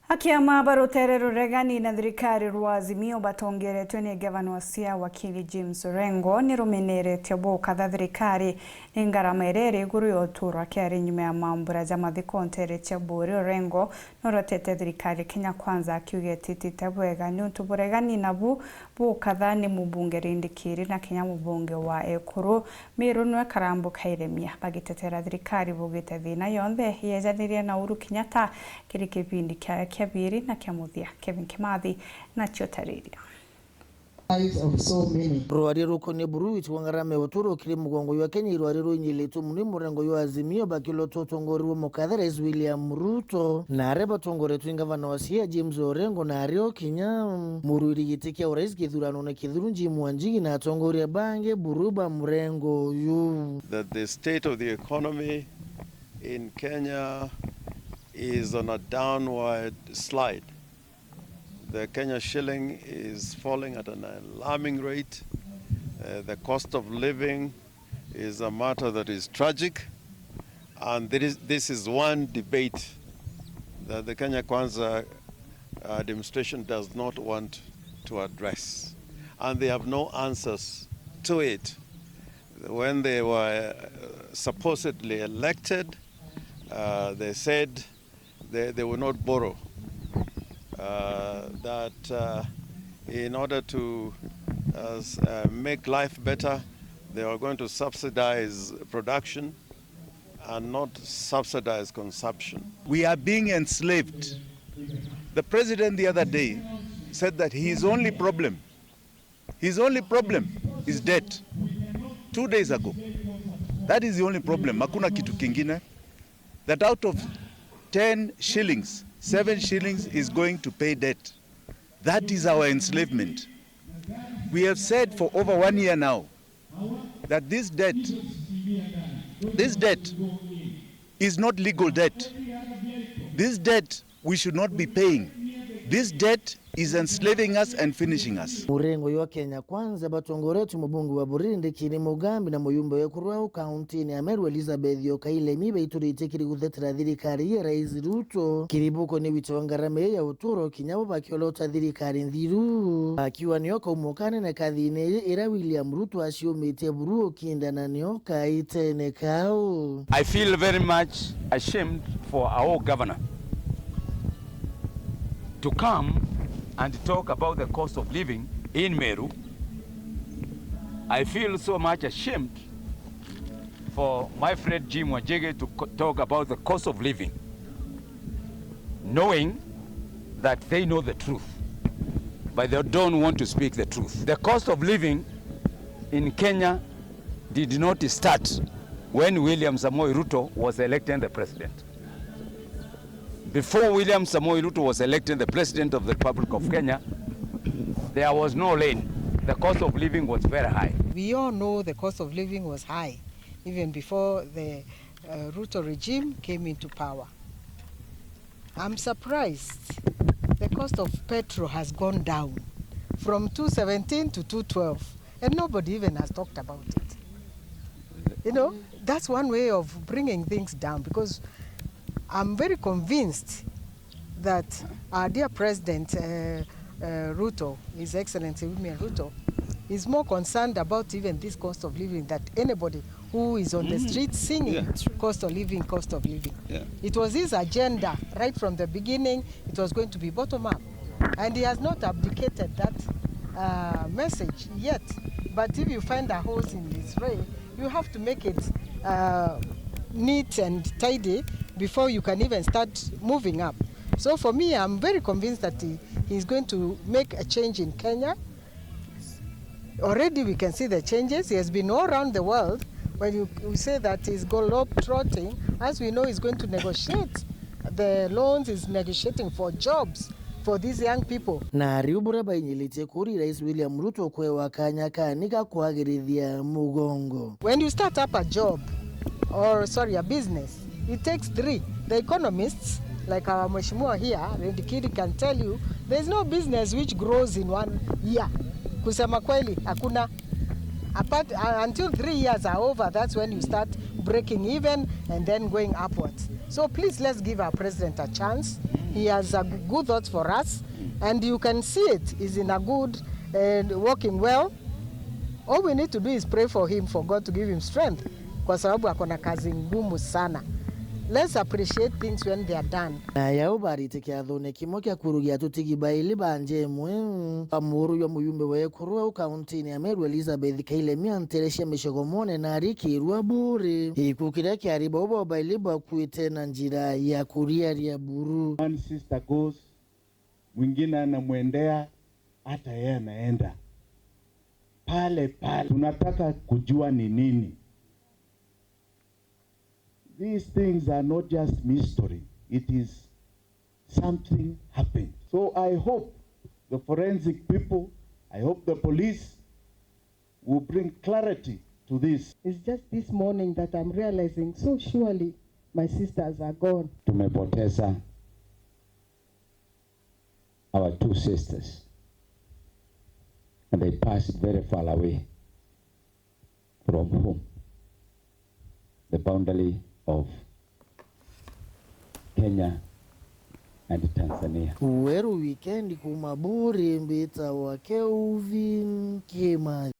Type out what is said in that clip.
Akiama barotere ruregani na thirikari rwa Azimio batongeretwe ni gavana wa Siaya wakili James ORENGO nirumeneretie bukatha thirikari ni ngarama irere iguru ya uturo akiari nyuma ya mambura ja mathikonteretie buri ORENGO norotete thirikari Kenya Kwanza akiugete itite bwega ni untu buregani nabu bukatha ni mubunge RINDIKIRI na Kenya mubunge wa UHURU mirunwe karambuka IREMI bagitetera thirikari bugite thina yonthe yejanirie na Uhuru Kenyatta kiri kipindi Kebiri na Kiamuthia Kevin Kimathi na THIINA rwari rukoni buru itwa ngarama uturo kiri mugongo wa Kenya rwari runyiletu muni murengo wa Azimio bakilo totongori wa mukadha Rais William Ruto na areba tongore twingavana wa Siaya James ORENGO na RIO Kenya mururi yitikia urais kithurano na kithurunji mwanjigi na tongori ya bange buruba murengo yu. That the state of the economy in Kenya is on a downward slide. The Kenya shilling is falling at an alarming rate. The cost of living is a matter that is tragic. And this is one debate that the Kenya Kwanza administration does not want to address. And they have no answers to it. When they were supposedly elected, they said they will not borrow. That in order to make life better, they are going to subsidize production and not subsidize consumption. We are being enslaved. The president the other day said that his only problem is debt. 2 days ago. That is the only problem. Hakuna kitu kingine. That out of 10 shillings, 7 shillings is going to pay debt. That is our enslavement. We have said for over 1 year now that this debt is not legal debt. This debt we should not be paying. This debt is enslaving us and finishing us. Murengo wa Kenya Kwanza batongoretu mubungu wa RINDIKIRI mugambi na muyumba ya kurwao kaunti ni Ameru Elizabeth yokaile baiturite kiri guthetera thirikari ya Rais Ruto kiribuko ni wito ngarama ya uturo kinyabo bakiolota thirikari nthiru akiwa nioka umokane na kathine ira William Ruto aciumite buru kinda na nioka itene kao. I feel very much ashamed for our governor to come and talk about the cost of living in Meru. I feel so much ashamed for my friend Jim Wajege to talk about the cost of living, knowing that they know the truth, but they don't want to speak the truth. The cost of living in Kenya did not start when William Samoei Ruto was elected the president. Before William Samoei Ruto was elected the President of the Republic of Kenya, there was no lane. The cost of living was very high. We all know the cost of living was high, even before the Ruto regime came into power. I'm surprised the cost of petrol has gone down from 217 to 212, and nobody even has talked about it. You know, that's one way of bringing things down, because I'm very convinced that our dear President Ruto, His Excellency William Ruto, is more concerned about even this cost of living than anybody who is on the street singing cost of living, cost of living. Yeah. It was his agenda right from the beginning. It was going to be bottom up, and he has not abdicated that message yet. But if you find a horse in this race, you have to make it neat and tidy before you can even start moving up. So for me, I'm very convinced that he's going to make a change in Kenya. Already we can see the changes. He has been all around the world. When you say that he's globe-trotting, as we know, he's going to negotiate the loans, he's negotiating for jobs for these young people. Na riubura bainyelite kuri Rais William Ruto kwe wakanya kanika KWAGIRITHIA mugongo. When you start up a job, or sorry, a business, it takes 3. The economists, like our Mheshimiwa here, RINDIKIRI, can tell you there's no business which grows in 1 year. Kusema kweli, hakuna. Apart, until 3 years are over, that's when you start breaking even and then going upwards. So please, let's give our president a chance. He has a good thoughts for us, and you can see it. He's in a good and working well. All we need to do is pray for him, for God to give him strength, kwa sababu akona kazi ngumu sana. Let's appreciate things when they are done. Na yao barite kia dhone kimo kia kurugia tutigi baili banje mwe amuru ya muyumbe wa kurua ukaunti ya Meru Elizabeth Kailemi antelesha mishogomone na riki ruwa buri. Ikukira kia riba uba baili ba kuite na njira ya kuria ya buru. One sister goes, mwingine anamuendea, hata yeye anaenda. Pale pale. Tunataka kujua ni nini. These things are not just mystery. It is something happened. So I hope the forensic people, I hope the police will bring clarity to this. It's just this morning that I'm realizing, so surely my sisters are gone. Tumepoteza our two sisters, and they passed very far away from home, the boundary of Kenya and Tanzania. Uweru weekend kumaburi mbita wake uvin kima.